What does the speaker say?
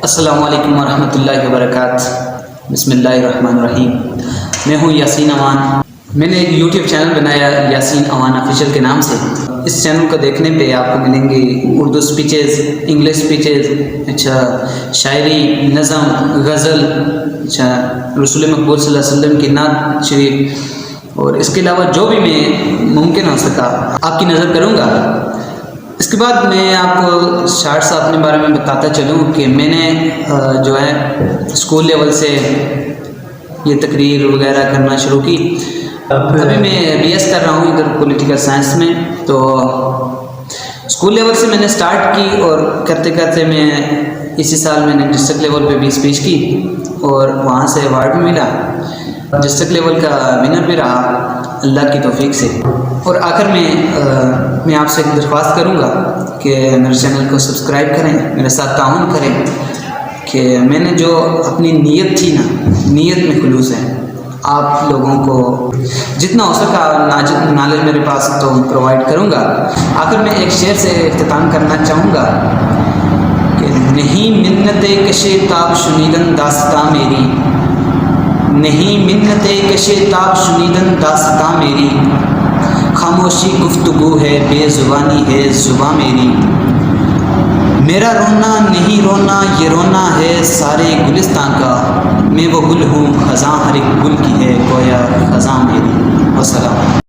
السلام علیکم ورحمۃ اللہ وبرکاتہ۔ بسم اللہ الرحمن الرحیم۔ میں ہوں یاسین امان۔ میں نے ایک یوٹیوب چینل بنایا یاسین امان آفیشیل کے نام سے۔ اس چینل کو دیکھنے پہ آپ کو ملیں گے اردو سپیچز، انگلش سپیچز، شاعری، نظم، غزل، رسول مقبول صلی اللہ علیہ وسلم کی نعت شریف، اور اس کے علاوہ جو بھی میں ممکن ہو سکا آپ کی نظر کروں گا۔ اس کے بعد میں آپ کو شارٹس اپنے بارے میں بتاتا چلوں کہ میں نے جو ہے اسکول لیول سے یہ تقریر وغیرہ کرنا شروع کی۔ ابھی میں بی ایس کر رہا ہوں ادھر پولیٹیکل سائنس میں، تو اسکول لیول سے میں نے سٹارٹ کی، اور کرتے کرتے میں اسی سال میں نے ڈسٹرکٹ لیول پہ بھی اسپیچ کی اور وہاں سے ایوارڈ بھی ملا، ڈسٹرکٹ لیول کا ونر بھی رہا اللہ کی توفیق سے۔ اور آخر میں آپ سے ایک درخواست کروں گا کہ میرے چینل کو سبسکرائب کریں، میرے ساتھ تعاون کریں، کہ میں نے جو اپنی نیت تھی نا، نیت میں خلوص ہے، آپ لوگوں کو جتنا ہو سکا نالج میرے پاس تو پرووائڈ کروں گا۔ آخر میں ایک شعر سے اختتام کرنا چاہوں گا کہ نہیں منت کشِ تاب شنیدن داستاں میری، نہیں منت کشِ تاب شنیدن داستاں میری، خاموشی گفتگو ہے بے زبانی ہے زباں میری، میرا رونا نہیں رونا یہ رونا ہے سارے گلستان کا، میں وہ گل ہوں خزاں ہر ایک گل کی ہے گویا خزاں میری۔ والسلام۔